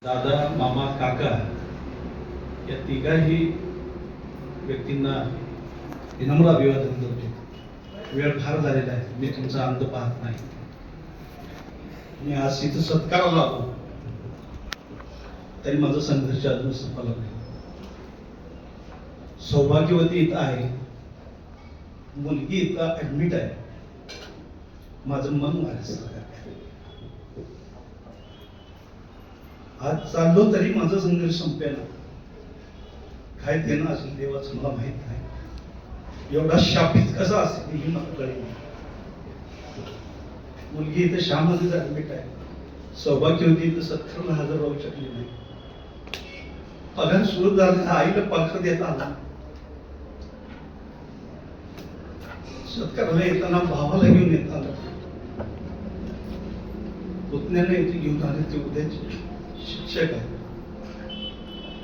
दादा, मामा, काका या तिघाही व्यक्तींना विनम्र अभिवादन करतो. वेळ फार झालेला आहे, मी तुमचा अंत पाहत नाही. मी आज इथं सत्काराला आलो तरी माझा संघर्ष अजून संपला नाही. सौभाग्यवती इथं आहे, मुलगी इथं ऍडमिट आहे. माझं मन माझ्यासारखं आहे. आज चाललो तरी माझा संघर्ष संपेना. काय देणं असेल देवाचं मला माहित नाही. एवढा शापित कसा असेल ही मला कळेल. मुलगी इथं शामध्ये ऍडमिट आहे. सौभाग्यवती इथं 70,000 राहू शकली नाही. पगार सुरू झाला, आईला पगार देता आला. सत्काराला येताना भावाला घेऊन येत आलं. पुतण्याने इथे घेऊन आले. ते उद्याचे शिक्षक आहे.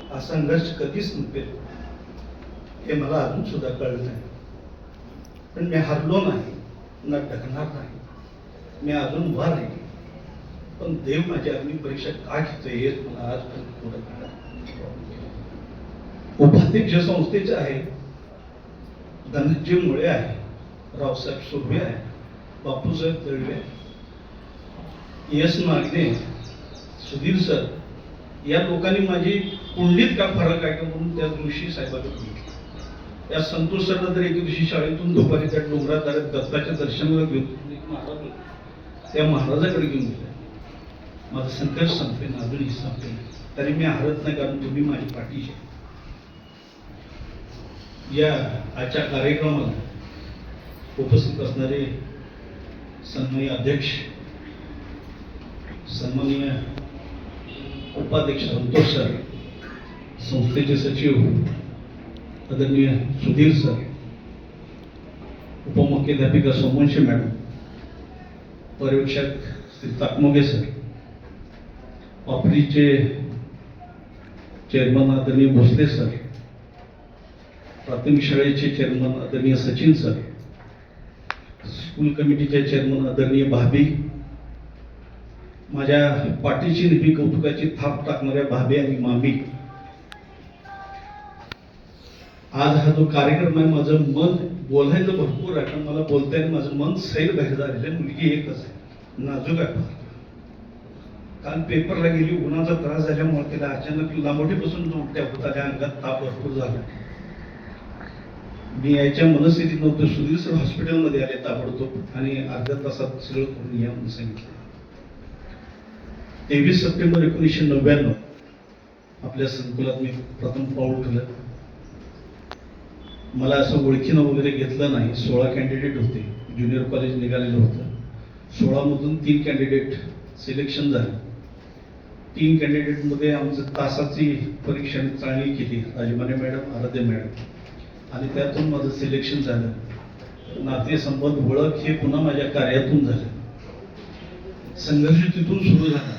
हा संघर्ष कधीच संपेल हे मला अजून सुद्धा कळलं नाही. पण मी हरलो नाही, न ढकणार नाही. मी अजून उभा राहील. पण देव माझी अग्नी परीक्षा का घेतोय हे मला आजपर्यंत पुढे कळलं. उपाध्यक्ष संस्थेचे आहे धनंजय मुळे आहे, रावसाहेब सुर्वे आहे, बापूसाहेब तळवे, यश मागणे, सुधीर सर या लोकांनी माझी कुंडलीत का फरक आहे का म्हणून त्या दिवशी साहेबांना बोलले. त्या संतोष सरला तर एके दिवशी शाळेतून दुपारी त्या डोंगरात दत्ताच्या दर्शनाला घेऊन त्या महाराजाकडे घेऊन गेले. माझा संघर्ष संपेन, अजूनही संपेन. तरी मी हरत नाही, कारण तुम्ही माझी पाठीशी. या आजच्या कार्यक्रमाला उपस्थित असणारे सन्माननीय अध्यक्ष, सन्माननीय उपाध्यक्ष संतोष सर, संस्थेचे सचिव आदरणीय सुधीर सर, उपमुख्याध्यापिका सोमवंशी मॅडम, पर्यवेक्षक श्री ताकमोगे सर, ऑपरीचे चेअरमन आदरणीय भोसले सर, प्राथमिक शाळेचे चेअरमन आदरणीय सचिन सर, स्कूल कमिटीचे चेअरमन आदरणीय भाभी, माझ्या पाठीची नेहमी कौतुकाची थाप टाकणाऱ्या भाभी आणि मामी. आज हा जो कार्यक्रम आहे, माझं मन बोलायचं भरपूर आहे, पण मला बोलताना माझं मन सैल बाहेर झालेलं आहे. मुलगी एकच आहे, नाजूक आहे. काल पेपरला गेली, उन्हाचा त्रास झाल्यामुळे तिला अचानक लांबोटीपासून उलट्या होत आल्या, अंगात ताप भरपूर झाला. मी यायच्या मनस्थितीत नव्हतं. सुधीर सर हॉस्पिटलमध्ये आले ताबडतोब आणि अर्ध्या तासात सगळं करून या म्हणून सांगितलं. 23 सप्टेंबर 1999 आपल्या संकुलात मी प्रथम पाऊल ठेवलं. मला असं ओळखीनं वगैरे घेतलं नाही. 16 कॅन्डिडेट होते, ज्युनियर कॉलेज निघालेलं होतं. 16 मधून 3 कॅन्डिडेट सिलेक्शन झाले. 3 कॅन्डिडेटमध्ये आमचं तासाची परीक्षा चांगली केली, राजमाने मॅडम, आराध्य मॅडम, आणि त्यातून माझं सिलेक्शन झालं. नातेसंबंध ओळख हे पुन्हा माझ्या कार्यातून झालं. संघर्ष तिथून सुरू झाला.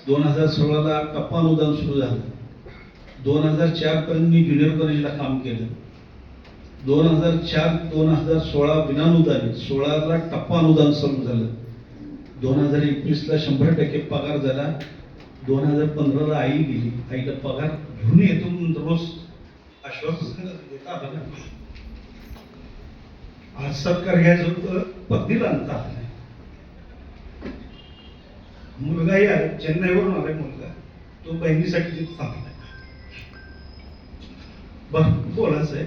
2016ला टप्पा अनुदान सुरू झालं. 2004 पर्यंत मी ज्युनियर कॉलेजला काम केलं. 2004-2016 विनानुदानित, 16ला टप्पा अनुदान सुरू झालं. 2021ला 100% पगार झाला. 2015ला आई गेली. आईला पगार घेऊन येतो रोज आश्वासन देता आलं. आज सत्कार घ्यायचं होतं, पत्नीला आणता आलं नाही. मुलगाही आहे, चेन्नईवरून आलाय मुलगा, तो बहिणीसाठी थांबलाय. भरपूर बोलायचं आहे.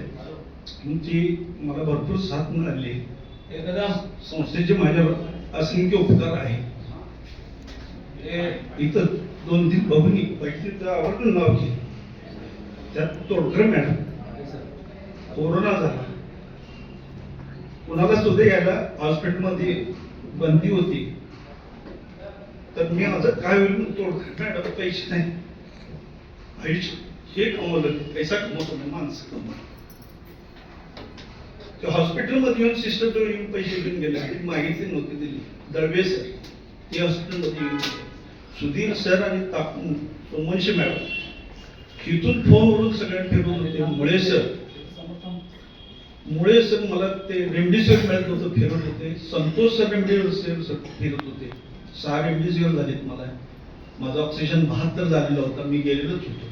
तुमची मला भरपूर साथ मिळाली. एखाद्या संस्थेचे माझ्यावर असंख्य उपकार आहे. इथं 2-3 भवनी पैठणीचं आवडून नाव घे. त्यात तोडकर मॅडम, कोरोना झाला, कुणाला सुद्धा यायला हॉस्पिटलमध्ये बंदी होती. तर मी माझं काय होईल, तोडकर मॅडम पैसे नाही, आयुष्य हे कमवलं, पैसा कमवतो नाही, माणसं कमवलं. ते हॉस्पिटलमध्ये येऊन सिस्टरजवळ येऊन पैसे घेऊन गेले. मागितली नव्हती, दिली. दळवे सर ते हॉस्पिटलमध्ये येऊन गेले. सुधीर सर आणि सोमवंशी मॅडम इथून फोनवरून सगळ्या फिरवत होते. मुळे सर मला ते रेमडेसिवीर मिळत होतं, फिरत होते. संतोष सर रेमडेसिवीर फिरत होते. 6 रेमडेसिवीर झालेत मला. माझा ऑक्सिजन 72 झालेला होता, मी गेलेलोच होतो.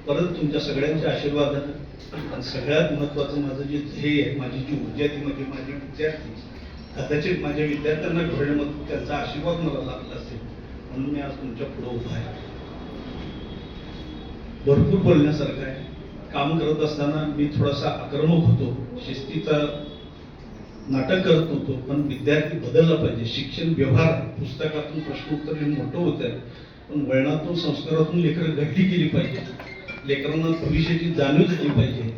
परत तुमच्या सगळ्यांच्या आशीर्वादानं आणि सगळ्यात महत्त्वाचं माझं जे ध्येय आहे, माझी जी ऊर्जा ती म्हणजे माझे विद्यार्थी, कदाचित माझ्या विद्यार्थ्यांना घडवण्यामध्ये त्यांचा आशीर्वाद मला लाभला असेल म्हणून मी आज तुमच्या पुढे उभा आहे. भरपूर बोलण्यासारखं आहे. काम करत असताना मी थोडासा आक्रमक होतो, शिस्तीचा नाटक करत होतो, पण विद्यार्थी बदलला पाहिजे. शिक्षण व्यवहार पुस्तकातून प्रश्नोत्तर हे मोठं होत आहे, पण वळणातून संस्कारातून लेकरं घडली केली पाहिजे. लेकरांना भविष्याची जाणीव झाली पाहिजे,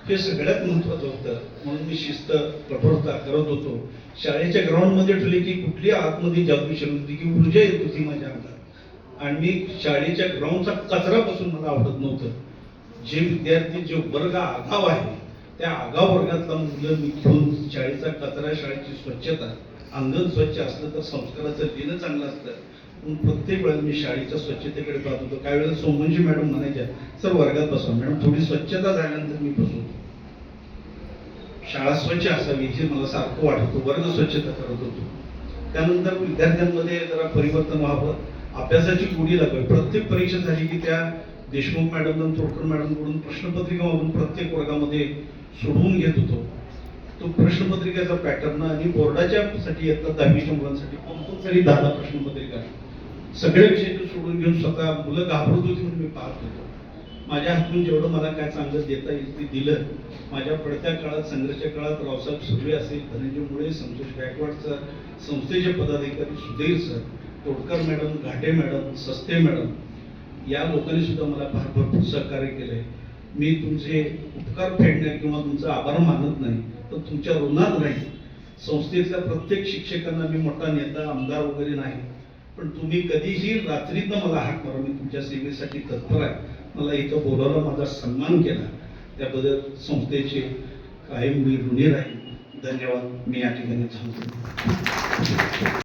हे सगळ्यात महत्वाचं होतं. म्हणून मी शिस्त कठोरता करत होतो. शाळेच्या ग्राउंडमध्ये ठेवली की कुठली आतमध्ये जादू शक्ती होती की ऊर्जा येत होती माझ्या अंगात. आणि मी शाळेच्या ग्राउंडचा कचरापासून मला आवडत नव्हतं. जे विद्यार्थी जे वर्ग आगाव आहे त्या आगाव वर्गातला मुलं मी घेऊन शाळेचा कचरा, शाळेची स्वच्छता, अंगण स्वच्छ असलं तर संस्काराचं देणं चांगलं असतं. पण प्रत्येक वेळेला मी शाळेच्या स्वच्छतेकडे पाहत होतो. काही वेळेला सोमनजी मॅडम म्हणायच्या, सर वर्गात बसवा. मॅडम थोडी स्वच्छता झाल्यानंतर मी बसवतो. शाळा स्वच्छ असावी हे मला सारखं वाटत होतं. वर्ग स्वच्छता करत होतो. त्यानंतर विद्यार्थ्यांमध्ये जरा परिवर्तन व्हावं, अभ्यासाची गोडी लागावी. प्रत्येक परीक्षा झाली की त्या देशमुख मॅडम, तोडकर मॅडमकडून प्रश्नपत्रिका मागून प्रत्येक वर्गामध्ये सोडवून घेत होतो. तो प्रश्नपत्रिकेचा पॅटर्न आणि बोर्डाच्या साठी येतात 10वीच्या मुलांसाठी कंपल्सरी 10 प्रश्नपत्रिका सगळे विषय सोडून घेऊन स्वतः मुलं घाबरत होती म्हणून मी पाहत होतो. माझ्या हातून जेवढं मला काय चांगलं देता येईल ते दिलं. माझ्या पडत्या काळात, संघर्षाच्या काळात रावसाहेब सुर्वे असेल, धनंजय मुळे, संतोष गायकवाड सर, संस्थेचे पदाधिकारी सुधीर सर, तोडकर मॅडम, घाटे मॅडम, सस्ते मॅडम या लोकांनी सुद्धा मला फार भरपूर सहकार्य केलंय. मी तुमचे उपकार फेडणे किंवा तुमचा आभार मानत नाही, तर तुमच्या ऋणात नाही. संस्थेतल्या प्रत्येक शिक्षकांना मी मोठा नेता, आमदार वगैरे नाही, पण तुम्ही कधीही रात्रीतनं मला हाक मारा, मी तुमच्या सेवेसाठी तत्पर आहे. मला इथं बोलावला, माझा सन्मान केला, त्याबद्दल संस्थेचे कायम मी ऋणी राहील. धन्यवाद. मी या ठिकाणी थांबतो.